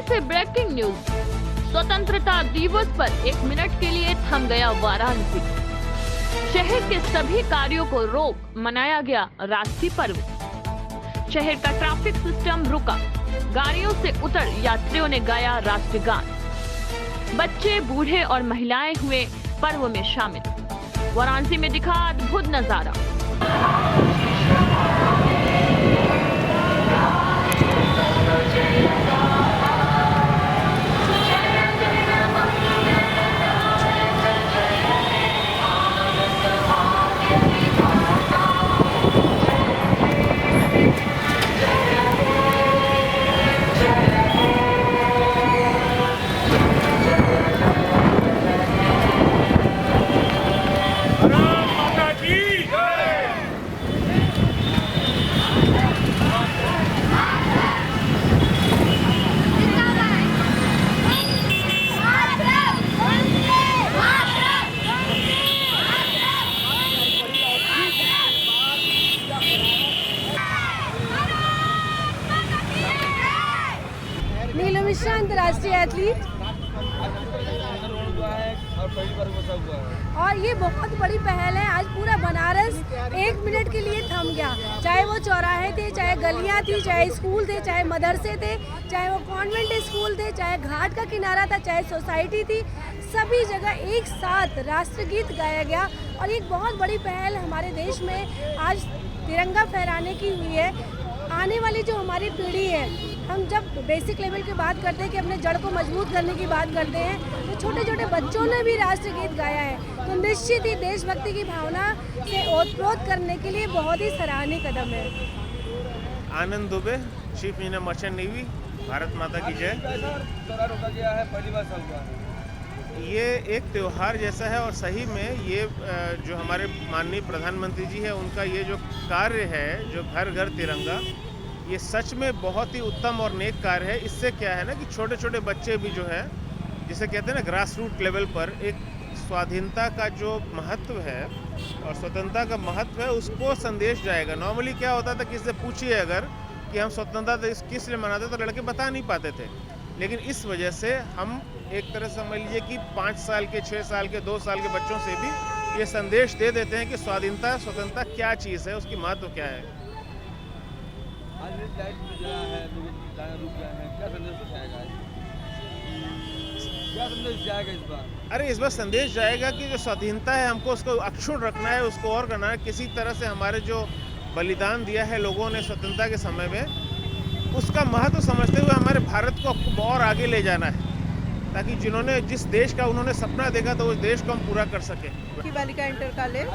से breaking news. स्वतंत्रता दिवस पर 1 मिनट के लिए थम गया वाराणसी। शहर के सभी कार्यों को रोक मनाया गया राष्ट्रीय पर्व। शहर का ट्रैफिक सिस्टम रुका, गाड़ियों से उतर यात्रियों ने गाया राष्ट्रीय गान। बच्चे, बूढ़े और महिलाएं हुए पर्व में शामिल। वाराणसी में दिखा अद्भुत नजारा। नीलम मिश्रा अंतर्राष्ट्रीय एथलीट और ये बहुत बड़ी पहल है। आज पूरा बनारस 1 मिनट के लिए थम गया। चाहे वो चौराहे थे, चाहे गलियां थी, चाहे स्कूल थे, चाहे मदरसे थे, चाहे वो कॉन्वेंट स्कूल थे, चाहे घाट का किनारा था, चाहे सोसाइटी थी, सभी जगह एक साथ राष्ट्रगीत गाया गया। और एक बहुत बड़ी पहल हमारे देश में आज तिरंगा फहराने की हुई है। आने वाली जो हमारी पीढ़ी है, हम जब बेसिक लेवल की बात करते हैं कि अपने जड़ को मजबूत करने की बात करते हैं, तो छोटे छोटे बच्चों ने भी राष्ट्रगीत गाया है। तो निश्चित ही देशभक्ति की भावना से ओतप्रोत करने के लिए बहुत ही सराहनीय कदम है। Anand Dubey, chief engineer merchant navy, Bharat माता की जय। ये एक त्यौहार जैसा है और सही में ये जो हमारे माननीय प्रधानमंत्री जी है, उनका ये जो कार्य है, जो घर घर तिरंगा, ये सच में बहुत ही उत्तम और नेक कार्य है। इससे क्या है ना कि छोटे छोटे बच्चे भी जो है, जिसे कहते हैं ना ग्रास रूट लेवल पर, एक स्वाधीनता का जो महत्व है और स्वतंत्रता का महत्व है, उसको संदेश जाएगा। नॉर्मली क्या होता था, किसी से पूछिए अगर कि हम स्वतंत्रता दिवस किस लिए मनाते, तो लड़के बता नहीं पाते थे। लेकिन इस वजह से हम एक तरह समझ लीजिए कि 5 साल के, 6 साल के, 2 साल के बच्चों से भी ये संदेश दे देते हैं कि स्वाधीनता, स्वतंत्रता क्या चीज़ है, उसकी महत्व क्या है। क्या संदेश जाएगा इस बार? अरे इस बार संदेश जाएगा कि जो स्वाधीनता है, हमको उसको अक्षुण्ण रखना है, उसको और करना है। किसी तरह से हमारे जो बलिदान दिया है लोगों ने स्वतंत्रता के समय में, उसका महत्व समझते हुए हमारे भारत को और आगे ले जाना है, ताकि जिन्होंने जिस देश का उन्होंने सपना देखा था, उस देश को हम पूरा कर सके। बालिका इंटर कॉलेज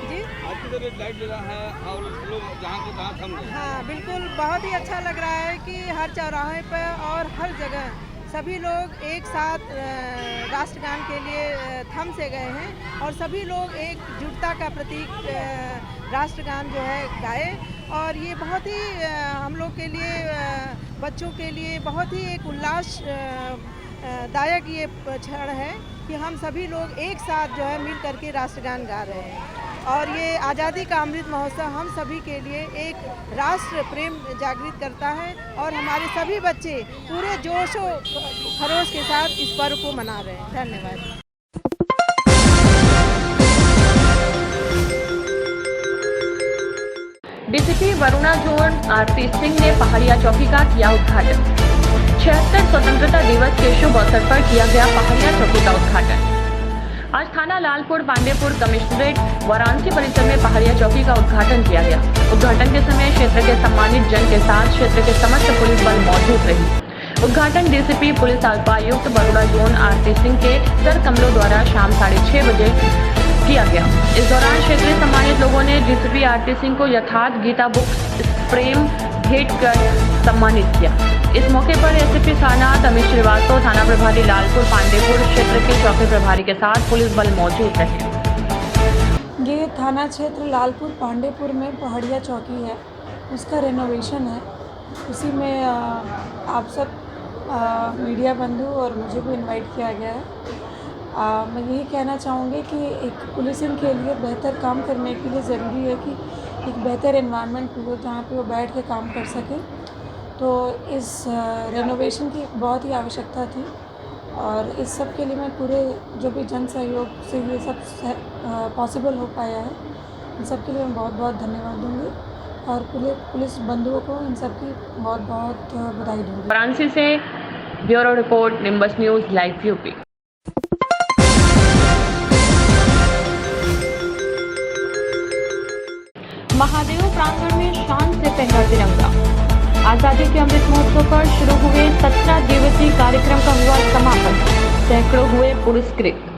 जी, लाइट ले रहा है और लोग जहाँ के तहाँ थम गए। हाँ बिल्कुल, बहुत ही अच्छा लग रहा है कि हर चौराहे पर और हर जगह सभी लोग एक साथ राष्ट्रगान के लिए थम से गए हैं और सभी लोग एकजुटता का प्रतीक राष्ट्रगान जो है गाए। और ये बहुत ही हम लोग के लिए, बच्चों के लिए बहुत ही एक उल्लास दायक ये क्षण है कि हम सभी लोग एक साथ जो है मिल करके राष्ट्रगान गा रहे हैं। और ये आज़ादी का अमृत महोत्सव हम सभी के लिए एक राष्ट्र प्रेम जागृत करता है और हमारे सभी बच्चे पूरे जोश और खरोश के साथ इस पर्व को मना रहे हैं। धन्यवाद। डीसीपी वरुणा जोन आरती सिंह ने पहाड़िया चौकी का किया उद्घाटन। 76 स्वतंत्रता दिवस के शुभ अवसर पर किया गया पहाड़िया चौकी का उद्घाटन। आज थाना लालपुर पांडेपुर कमिश्नरेट वाराणसी परिसर में पहाड़िया चौकी का उद्घाटन किया गया। उद्घाटन के समय क्षेत्र के सम्मानित जन के साथ क्षेत्र के समस्त पुलिस बल मौजूद रही। उद्घाटन डीसीपी पुलिस उपायुक्त वरुणा जोन आरती सिंह के सर कमलों द्वारा शाम 6:30 बजे किया गया। इस दौरान क्षेत्रीय सम्मानित लोगों ने डीसीपी आरती सिंह को यथार्थ गीता बुक प्रेम भेंट कर सम्मानित किया। इस मौके पर एसपी सारनाथ अमित श्रीवास्तव, थाना प्रभारी लालपुर पांडेपुर क्षेत्र के चौकी प्रभारी के साथ पुलिस बल मौजूद रहे। ये थाना क्षेत्र लालपुर पांडेपुर में पहाड़िया चौकी है, उसका रेनोवेशन है। उसी में आप सब मीडिया बंधु और मुझे भी इनवाइट किया गया है। मैं यही कहना चाहूँगी कि एक पुलिसिंग के लिए बेहतर काम करने के लिए ज़रूरी है कि एक बेहतर एनवायरनमेंट हो जहाँ पे वो बैठ के काम कर सके। तो इस रेनोवेशन की बहुत ही आवश्यकता थी और इस सब के लिए मैं पूरे जो भी जन सहयोग से ये सब पॉसिबल हो पाया है, इन सब के लिए मैं बहुत बहुत धन्यवाद दूंगी और पुलिस बंधुओं को इन सब की बहुत बहुत बधाई दूंगी। वाराणसी से bureau report, nimbus news live UP. Mahadev प्रांगण में शान से फहरा तिरंगा। आजादी के अमृत महोत्सव पर शुरू हुए 17 दिवसीय कार्यक्रम का हुआ समापन, सैकड़ों हुए पुरस्कृत।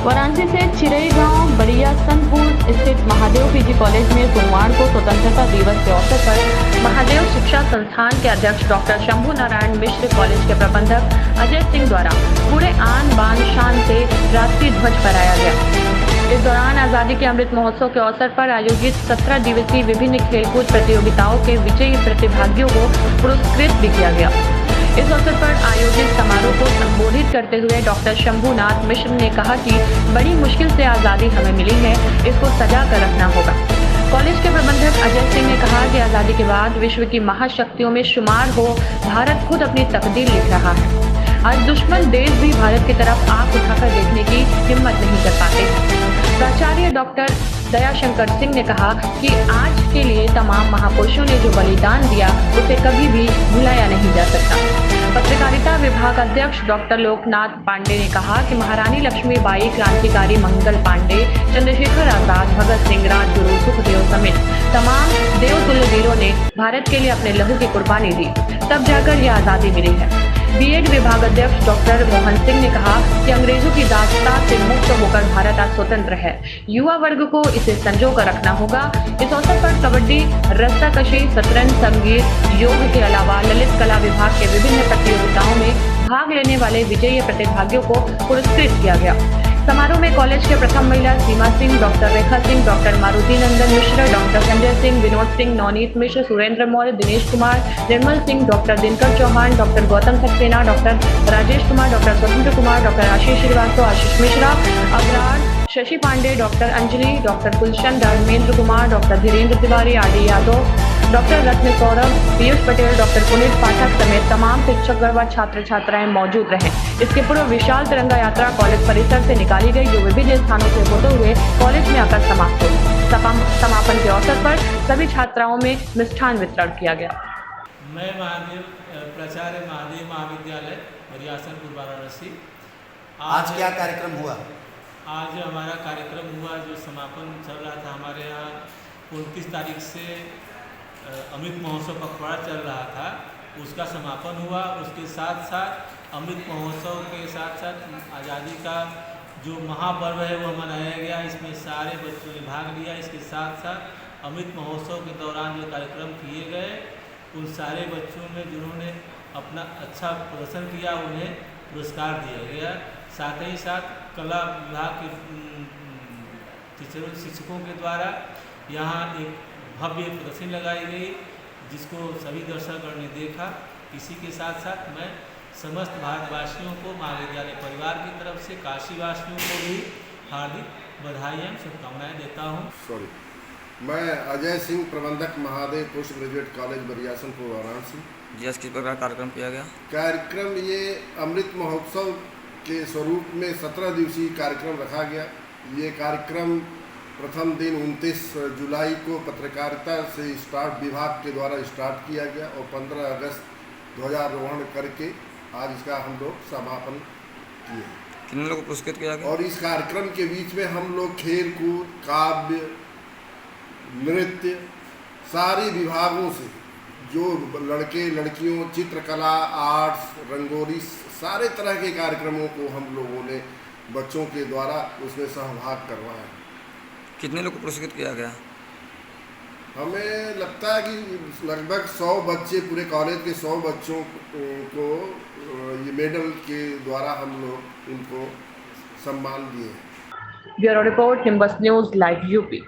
वाराणसी से चिरई गांव बड़िया संतपुर स्थित महादेव पीजी कॉलेज में सोमवार को स्वतंत्रता दिवस के अवसर पर महादेव शिक्षा संस्थान के अध्यक्ष डॉक्टर शंभू नारायण मिश्र, कॉलेज के प्रबंधक अजय सिंह द्वारा पूरे आन बान शान से राष्ट्रीय ध्वज फहराया गया। इस दौरान आजादी के अमृत महोत्सव के अवसर पर आयोजित 17 दिवसीय विभिन्न खेलकूद प्रतियोगिताओं के विजयी प्रतिभागियों को पुरस्कृत भी किया गया। इस अवसर पर आयोजित समारोह को संबोधित करते हुए डॉक्टर शंभूनाथ मिश्र ने कहा कि बड़ी मुश्किल से आज़ादी हमें मिली है, इसको सजा कर रखना होगा। कॉलेज के प्रबंधक अजय सिंह ने कहा कि आज़ादी के बाद विश्व की महाशक्तियों में शुमार हो भारत खुद अपनी तकदीर लिख रहा है। आज दुश्मन देश भी भारत की तरफ आंख उठाकर देखने की हिम्मत नहीं कर पाते। प्राचार्य डॉक्टर दयाशंकर सिंह ने कहा कि आज के लिए तमाम महापुरुषों ने जो बलिदान दिया उसे कभी भी भुलाया नहीं जा सकता। पत्रकारिता विभाग अध्यक्ष डॉक्टर लोकनाथ पांडे ने कहा कि महारानी लक्ष्मीबाई, क्रांतिकारी मंगल पांडे, चंद्रशेखर आजाद, भगत सिंह, राजगुरु, सुखदेव समेत तमाम देवतुल्य वीरों ने भारत के लिए अपने लहू की कुर्बानी दी, तब जाकर यह आज़ादी मिली है। बीएड विभाग अध्यक्ष डॉक्टर मोहन सिंह ने कहा कि अंग्रेजों की दास्तां से मुक्त होकर भारत आज स्वतंत्र है। युवा वर्ग को इसे संजोकर रखना होगा। इस अवसर पर कबड्डी, रस्साकशी, शतरंज, संगीत, योग के अलावा ललित कला विभाग के विभिन्न प्रतियोगिताओं में भाग लेने वाले विजयी प्रतिभागियों को पुरस्कृत किया गया। समारोह में कॉलेज के प्रथम महिला Seema Singh, doctor Rekha Singh, doctor Maruti Nandan Mishra, doctor Sanjay Singh, Vinod Singh, Navneet Mishra, Surendra Maurya, Dinesh Kumar, Nirmal Singh, doctor Dinkar Chauhan, doctor Gautam Saxena, doctor Rajesh Kumar, doctor Swatantra Kumar, doctor Ashish Srivastava, Ashish Mishra, Abrar, Shashi Pandey, doctor Anjali, doctor Gulshan, Dharmendra Kumar, doctor Dhirendra Tiwari, RD Yadav, doctor Ratna Saurabh, Piyush Patel, doctor Punit Pathak समेत तमाम शिक्षकगण व छात्र छात्राएं मौजूद रहे। इसके पूर्व विशाल तिरंगा यात्रा कॉलेज परिसर से निकाली गई, जो विभिन्न स्थानों से होते हुए कॉलेज में आकर समाप्त हुई। समापन के अवसर पर सभी छात्राओं में मिष्ठान वितरण किया गया। मैं प्राचार्य महादेव महाविद्यालय बरियासनपुर वाराणसी। आज क्या कार्यक्रम हुआ? आज हमारा कार्यक्रम हुआ, जो समापन चल रहा था हमारे यहाँ 29 तारीख से अमृत महोत्सव पखवाड़ा चल रहा था, उसका समापन हुआ। उसके साथ साथ अमृत महोत्सव के साथ साथ आज़ादी का जो महापर्व है वो मनाया गया। इसमें सारे बच्चों ने भाग लिया। इसके साथ साथ अमृत महोत्सव के दौरान जो कार्यक्रम किए गए, उन सारे बच्चों में जिन्होंने अपना अच्छा प्रदर्शन किया उन्हें पुरस्कार दिया गया। साथ ही साथ कला विभाग के शिक्षकों के द्वारा यहाँ एक भव्य प्रदर्शनी लगाई गई, जिसको सभी दर्शकों ने देखा। इसी के साथ साथ मैं समस्त भारतवासियों को, महाविद्यालय परिवार की तरफ से काशीवासियों को भी हार्दिक बधाई एवं शुभकामनाएं देता हूं। मैं अजय सिंह, प्रबंधक Mahadev post graduate college Bariyasanpur Varanasi. जी, आज किस प्रकार कार्यक्रम किया गया? कार्यक्रम ये अमृत महोत्सव के स्वरूप में 17 दिवसीय कार्यक्रम रखा गया। ये कार्यक्रम प्रथम दिन 29 जुलाई को पत्रकारिता से स्टार्ट विभाग के द्वारा स्टार्ट किया गया और 15 अगस्त ध्वजारोहण करके आज इसका हम लोग समापन किए। कितने लोगों को पुरस्कृत किया गया? और इस कार्यक्रम के बीच में हम लोग खेल कूद, काव्य, नृत्य, सारी विभागों से जो लड़के लड़कियों, चित्रकला, आर्ट्स, रंगोली, सारे तरह के कार्यक्रमों को हम लोगों ने बच्चों के द्वारा उसमें सहभाग करवाया। कितने लोग को पुरस्कृत किया गया? हमें लगता है कि लगभग 100 बच्चे, पूरे कॉलेज के 100 बच्चों को ये मेडल के द्वारा हम लोग उनको सम्मान दिए। Bureau report, nimbus news live UP.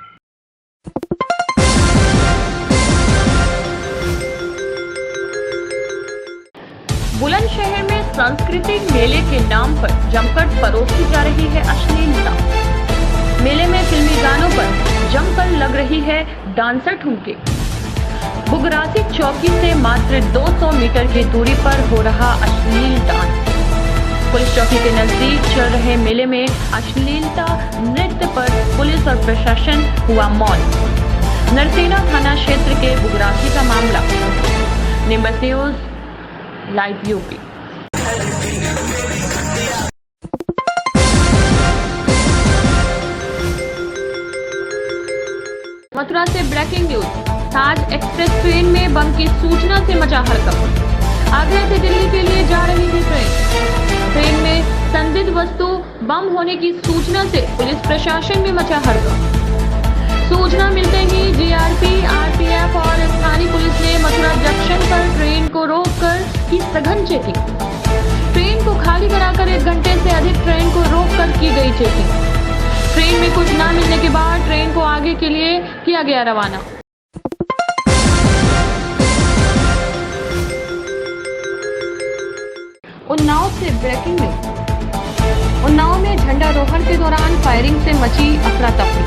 Bulandshahr में सांस्कृतिक मेले के नाम पर जमकर परोसी जा रही है अश्लीलता। मेले में फिल्मी गानों पर जमकर लग रही है डांसर ठुमके। बुगरासी चौकी से मात्र 200 मीटर की दूरी पर हो रहा अश्लील डांस। पुलिस चौकी के नजदीक चल रहे मेले में अश्लीलता नृत्य पर पुलिस और प्रशासन हुआ मौन। नरसेना थाना क्षेत्र के बुगरासी का मामला। Nimbus news live UP. Mathura से ब्रेकिंग न्यूज। ताज एक्सप्रेस ट्रेन में बम की सूचना से मचा हड़कंप। आगरा से दिल्ली के लिए जा रही थी ट्रेन में संदिग्ध वस्तु बम होने की सूचना से पुलिस प्रशासन में मचा हड़कंप। सूचना मिलते ही जीआरपी, आरपीएफ और स्थानीय पुलिस ने मथुरा जंक्शन पर ट्रेन को रोककर की सघन चेकिंग। ट्रेन को खाली कराकर 1 घंटे से अधिक ट्रेन को रोककर की गई चेकिंग। ट्रेन में कुछ न मिलने के बाद ट्रेन को आगे के लिए किया गया रवाना। उन्नाव से ब्रेकिंग न्यूज। उन्नाव में झंडारोहण के दौरान फायरिंग से मची अफरा तफरी।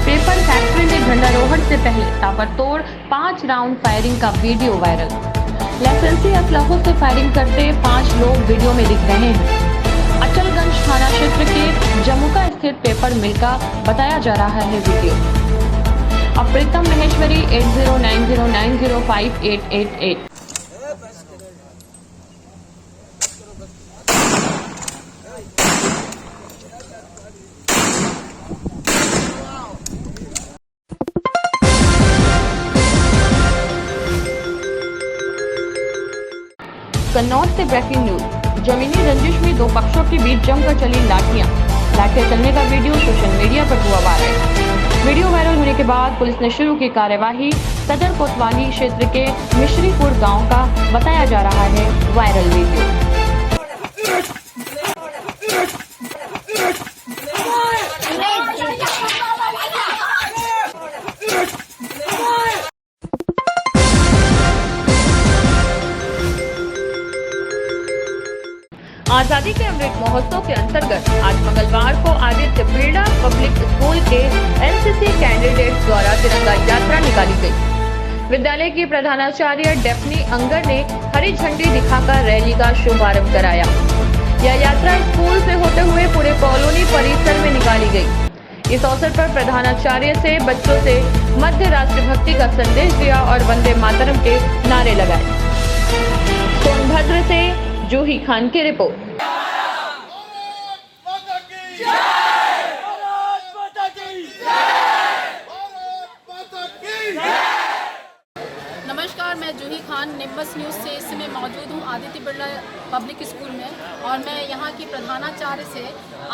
पेपर फैक्ट्री में झंडारोहण से पहले ताबड़तोड़ 5 राउंड फायरिंग का वीडियो वायरल। लाइसेंसी असलहों से फायरिंग करते 5 लोग वीडियो में दिख रहे हैं। अचलगंज थाना क्षेत्र के जमुका स्थित पेपर मिल का बताया जा रहा है वीडियो। अप्रीतम महेश्वरी 8090905888। कन्नौज से ब्रेकिंग न्यूज। जमीनी रंजिश में 2 पक्षों के बीच जमकर चली लाठियां चलने का वीडियो सोशल मीडिया पर हुआ वायरल। वीडियो वायरल होने के बाद पुलिस ने शुरू की कार्यवाही। सदर कोतवाली क्षेत्र के मिश्रीपुर गांव का बताया जा रहा है वायरल वीडियो। आजादी के अमृत महोत्सव के अंतर्गत आज मंगलवार को आदित्य बिरला पब्लिक स्कूल के एनसीसी कैंडिडेट्स द्वारा तिरंगा यात्रा निकाली गई। विद्यालय की प्रधानाचार्य डेफनी अंगर ने हरी झंडी दिखाकर रैली का शुभारंभ कराया। यह यात्रा स्कूल से होते हुए पूरे कॉलोनी परिसर में निकाली गई। इस अवसर पर प्रधानाचार्य से बच्चों से मध्य राष्ट्रभक्ति का संदेश दिया और वंदे मातरम के नारे लगाए। सोनभद्र से जूही खान की रिपोर्ट। नमस्कार, मैं जूही खान निम्बस न्यूज़ से इस समय मौजूद हूँ आदित्य बिरला पब्लिक स्कूल में, और मैं यहाँ की प्रधानाचार्य से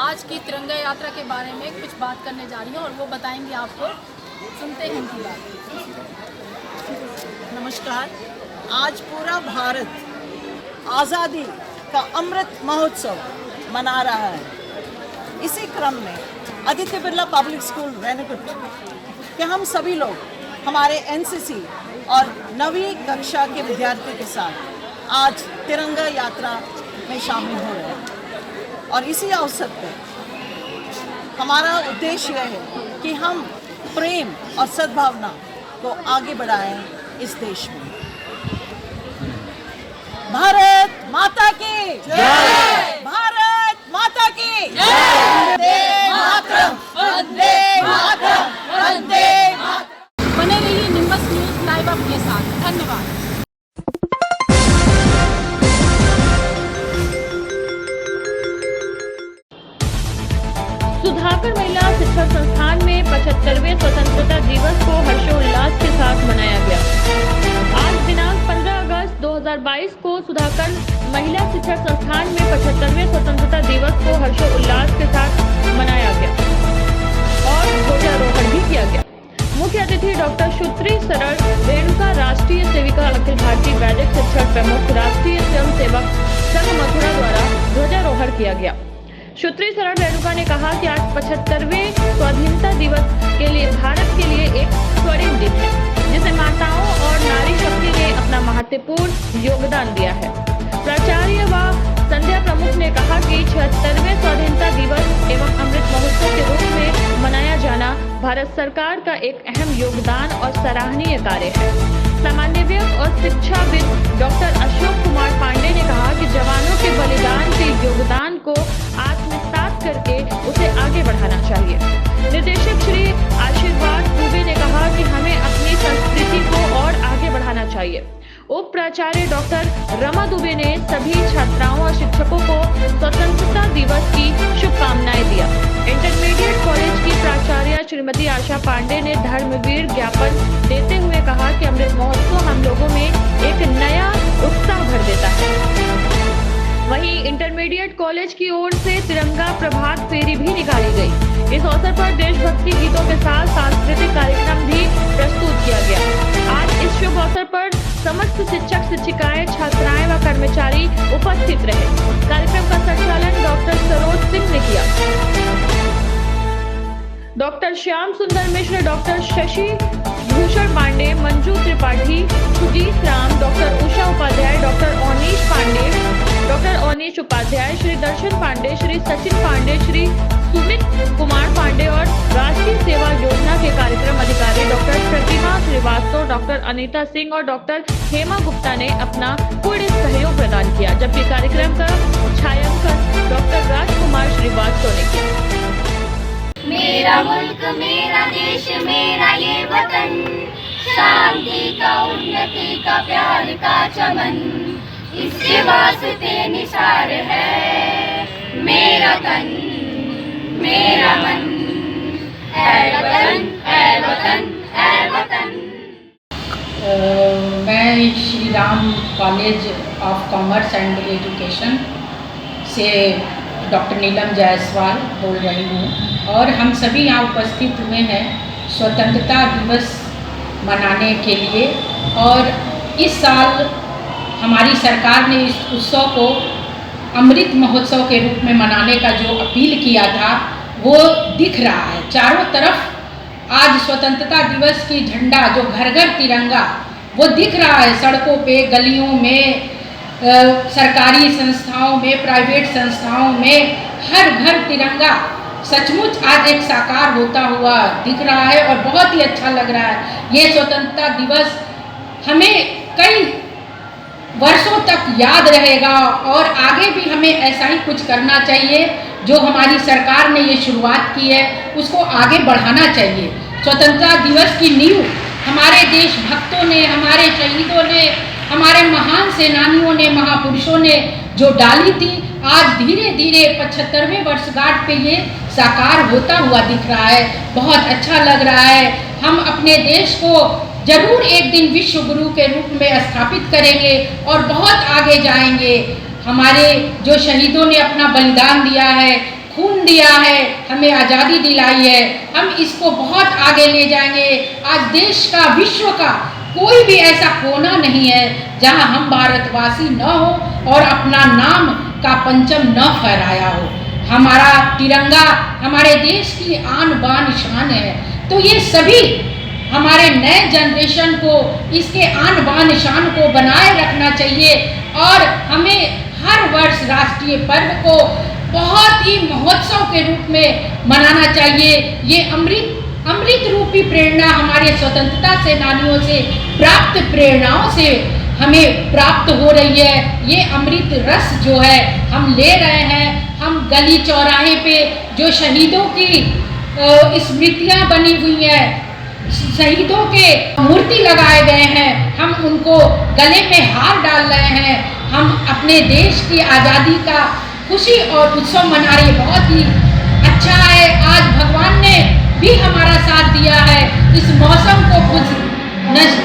आज की तिरंगा यात्रा के बारे में कुछ बात करने जा रही हूँ और वो बताएंगे आपको। सुनते हैं उनकी बात। नमस्कार, आज पूरा भारत आज़ादी का अमृत महोत्सव मना रहा है। इसी क्रम में आदित्य बिरला पब्लिक स्कूल रेणुकूट के हम सभी लोग हमारे एनसीसी और 9वीं कक्षा के विद्यार्थियों के साथ आज तिरंगा यात्रा में शामिल हो रहे हैं। और इसी अवसर पर हमारा उद्देश्य यह है कि हम प्रेम और सद्भावना को आगे बढ़ाएं इस देश में। भारत माता की जय! भारत माता की जय! वंदे मातरम! वंदे मातरम! वंदे मातरम! बने रहिए निम्बस न्यूज़ लाइव अपने साथ। धन्यवाद। सुधाकर महिला शिक्षा संस्थान में 75वें स्वतंत्रता दिवस को हर्षोल्लास के साथ मनाया गया। आज दिनांक 15 अगस्त 2022 को सुधाकर महिला शिक्षा संस्थान में 75वें स्वतंत्रता दिवस को हर्षोल्लास के साथ मनाया गया और ध्वजारोहण भी किया गया। मुख्य अतिथि डॉक्टर श्रुति सरल रेणुका, राष्ट्रीय सेविका, अखिल भारतीय वैदिक शिक्षक प्रमुख, राष्ट्रीय स्वयं सेवक संघ मथुरा द्वारा ध्वजारोहण किया गया। श्रुति सरल रेणुका ने कहा कि आज 75वें स्वाधीनता दिवस के लिए भारत के लिए एक स्वर्णिम दिन है, जिसे माताओं और नारी शक्ति ने अपना महत्वपूर्ण योगदान दिया है। प्राचार्य व संध्या प्रमुख ने कहा कि 76वें स्वाधीनता दिवस एवं अमृत महोत्सव के रूप में मनाया जाना भारत सरकार का एक अहम योगदान और सराहनीय कार्य है। सामान्य व्यक्ति और शिक्षाविद डॉक्टर अशोक कुमार पांडे ने कहा कि जवानों के बलिदान के योगदान को आत्मसात करके उसे आगे बढ़ाना चाहिए। निदेशक श्री आशीर्वाद दुबे ने कहा कि हमें अपनी संस्कृति को और आगे बढ़ाना चाहिए। उप प्राचार्य डॉक्टर रमा दुबे ने सभी छात्राओं और शिक्षकों को स्वतंत्रता दिवस की शुभकामनाएं दिया। इंटरमीडिएट कॉलेज की प्राचार्य श्रीमती आशा पांडे ने धर्मवीर ज्ञापन देते हुए कहा कि अमृत महोत्सव हम लोगों में एक नया उत्साह भर देता है। वहीं इंटरमीडिएट कॉलेज की ओर से तिरंगा प्रभात फेरी भी निकाली गई। इस अवसर पर देशभक्ति गीतों के साथ सांस्कृतिक कार्यक्रम भी प्रस्तुत किया गया। आज इस शुभ अवसर पर समस्त शिक्षक शिक्षिकाएं छात्राएं व कर्मचारी उपस्थित रहे। कार्यक्रम का संचालन डॉक्टर सरोज सिंह ने किया। डॉक्टर श्याम सुंदर मिश्र, doctor Shashi Bhushan Pandey, Manju Tripathi, Sujit Ram, doctor Usha Upadhyay, doctor ओनीश Pandey, doctor ओनीश Upadhyay, Shri दर्शन पांडे, श्री सचिन पांडे, श्री सुमित कुमार पांडे और राष्ट्रीय सेवा योजना के कार्यक्रम अधिकारी डॉक्टर प्रतिमा श्रीवास्तव, डॉक्टर अनीता सिंह और डॉक्टर हेमा गुप्ता ने अपना पूर्ण सहयोग प्रदान किया, जबकि कार्यक्रम का छायांकन डॉक्टर राजकुमार श्रीवास्तव ने किया। मेरा मुल्क मेरा देश मेरा ये वतन, शांति का उन्नति का प्यार का चमन, इसके वास्ते निसार है मेरा तन मेरा मन, ऐ वतन ऐ वतन ऐ वतन। मैं Shri Ram college of commerce and education से डॉक्टर नीलम जायसवाल बोल रही हूँ और हम सभी यहाँ उपस्थित हुए हैं स्वतंत्रता दिवस मनाने के लिए। और इस साल हमारी सरकार ने इस उत्सव को अमृत महोत्सव के रूप में मनाने का जो अपील किया था वो दिख रहा है चारों तरफ। आज स्वतंत्रता दिवस की झंडा जो घर घर तिरंगा वो दिख रहा है सड़कों पे, गलियों में, सरकारी संस्थाओं में, प्राइवेट संस्थाओं में, हर घर तिरंगा सचमुच आज एक साकार होता हुआ दिख रहा है और बहुत ही अच्छा लग रहा है। ये स्वतंत्रता दिवस हमें कई वर्षों तक याद रहेगा और आगे भी हमें ऐसा ही कुछ करना चाहिए। जो हमारी सरकार ने ये शुरुआत की है उसको आगे बढ़ाना चाहिए। स्वतंत्रता दिवस की नींव हमारे देशभक्तों ने, हमारे शहीदों ने, हमारे महान सेनानियों ने, महापुरुषों ने जो डाली थी, आज धीरे धीरे 75वें वर्षगांठ पे ये साकार होता हुआ दिख रहा है। बहुत अच्छा लग रहा है। हम अपने देश को जरूर एक दिन विश्व गुरु के रूप में स्थापित करेंगे और बहुत आगे जाएंगे। हमारे जो शहीदों ने अपना बलिदान दिया है, खून दिया है, हमें आज़ादी दिलाई है, हम इसको बहुत आगे ले जाएंगे। आज देश का, विश्व का कोई भी ऐसा कोना नहीं है जहां हम भारतवासी न हो और अपना नाम का परचम न फहराया हो। हमारा तिरंगा हमारे देश की आन बान शान है। तो ये सभी हमारे नए जनरेशन को इसके आन बान शान को बनाए रखना चाहिए और हमें हर वर्ष राष्ट्रीय पर्व को बहुत ही महोत्सव के रूप में मनाना चाहिए। ये अमृत रूपी प्रेरणा हमारे स्वतंत्रता सेनानियों से प्राप्त प्रेरणाओं से हमें प्राप्त हो रही है। ये अमृत रस जो है हम ले रहे हैं। हम गली चौराहे पे जो शहीदों की स्मृतियाँ बनी हुई हैं, शहीदों के मूर्ति लगाए गए हैं, हम उनको गले में हार डाल रहे हैं। हम अपने देश की आज़ादी का खुशी और उत्सव मना रहे। बहुत ही अच्छा है। आज भगवान ने भी हमारा साथ दिया है, इस मौसम को कुछ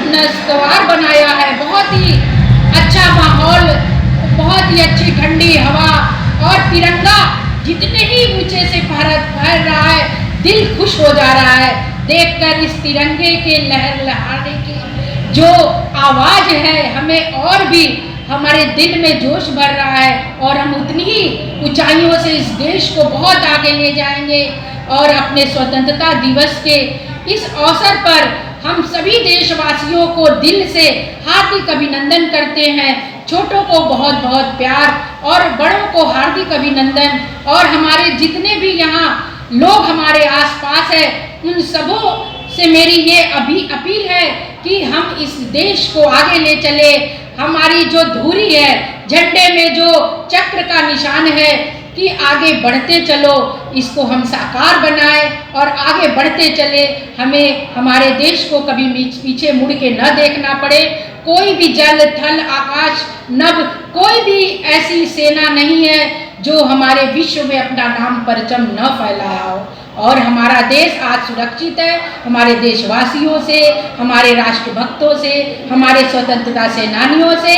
नस्तवार बनाया है। बहुत ही अच्छा माहौल, बहुत ही अच्छी ठंडी हवा और तिरंगा जितने ही ऊंचे से फहर रहा है, दिल खुश हो जा रहा है देखकर। इस तिरंगे के लहर लहाने की जो आवाज़ है, हमें और भी हमारे दिल में जोश भर रहा है और हम उतनी ही ऊंचाइयों से इस देश को बहुत आगे ले जाएंगे। और अपने स्वतंत्रता दिवस के इस अवसर पर हम सभी देशवासियों को दिल से हार्दिक अभिनंदन करते हैं। छोटों को बहुत बहुत प्यार और बड़ों को हार्दिक अभिनंदन। और हमारे जितने भी यहाँ लोग हमारे आसपास है, उन से मेरी ये अभी अपील है कि हम इस देश को आगे ले चले। हमारी जो धुरी है, झंडे में जो चक्र का निशान है कि आगे बढ़ते चलो, इसको हम साकार बनाएं और आगे बढ़ते चले। हमें हमारे देश को कभी पीछे मुड़ के न देखना पड़े। कोई भी जल थल आकाश नभ, कोई भी ऐसी सेना नहीं है जो हमारे विश्व में अपना नाम परचम न फैलाया हो। और हमारा देश आज सुरक्षित है, हमारे देशवासियों से, हमारे राष्ट्रभक्तों से, हमारे स्वतंत्रता सेनानियों से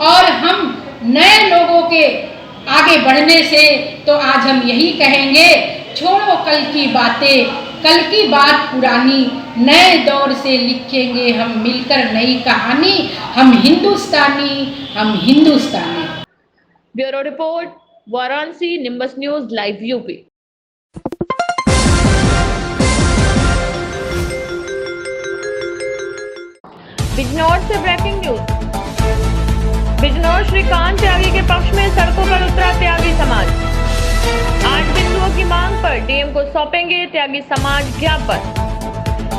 और हम नए लोगों के आगे बढ़ने से। तो आज हम यही कहेंगे, छोड़ो कल की बातें, कल की बात पुरानी, नए दौर से लिखेंगे हम मिलकर नई कहानी। हम हिंदुस्तानी, हम Hindustani. Bureau report, Varanasi, Nimbus news live UP. Bijnor से ब्रेकिंग न्यूज। बिजनौर श्रीकांत त्यागी के पक्ष में सड़कों पर उतरा त्यागी समाज। 8 बिंदुओं की मांग पर डीएम को सौंपेंगे त्यागी समाज ज्ञापन।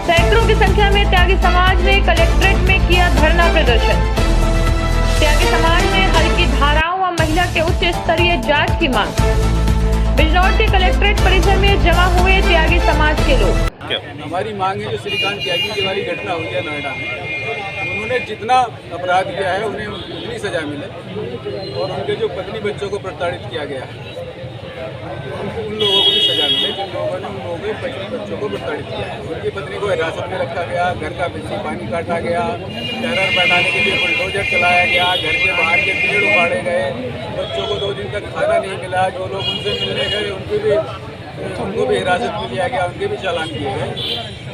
सैकड़ों की संख्या में त्यागी समाज ने कलेक्ट्रेट में किया धरना प्रदर्शन। त्यागी समाज ने हल्की धाराओं व महिला के उच्च स्तरीय जांच की मांग। बिजनौर के कलेक्ट्रेट परिसर में जमा हुए त्यागी समाज के लोग। हमारी मांग है, जो श्रीकांत त्यागी की वाली घटना हुई है नोएडा में, उन्होंने जितना अपराध किया है उन्हें उतनी सजा मिले और उनके जो पत्नी बच्चों को प्रताड़ित किया गया है उन लोगों को भी सजा मिले जिन लोगों ने उन लोगों के पत्नी बच्चों को प्रताड़ित किया है। उनकी पत्नी को हिरासत में रखा गया, घर का बिजली पानी काटा गया, टेरर बैठाने के लिए बुलडोजर चलाया गया, घर के बाहर के पेड़ उखाड़े गए, बच्चों को 2 दिन तक खाना नहीं मिला, जो लोग उनसे मिलने गए उनको भी हिरासत में लिया गया, उनके भी चालान किए गए।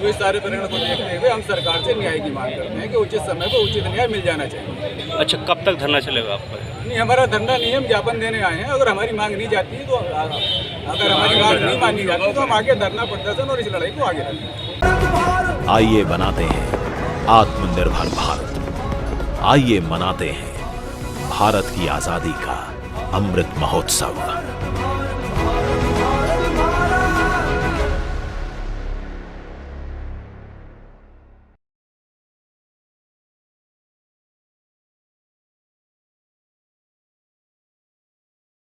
तो इस सारे परिणाम को देखते हुए हम सरकार से न्याय की मांग करते हैं कि उचित समय पर उचित न्याय मिल जाना चाहिए। अच्छा, कब तक धरना चलेगा आपका? नहीं, हमारा धरना नहीं, हम ज्ञापन देने आए हैं। अगर हमारी मांग नहीं जाती है तो अगर हमारी मांग नहीं मानी जाती तो हम आगे धरना प्रदर्शन और इस लड़ाई को आगे रखेंगे। आइए बनाते हैं आत्मनिर्भर भारत। आइए मनाते हैं भारत की आजादी का अमृत महोत्सव।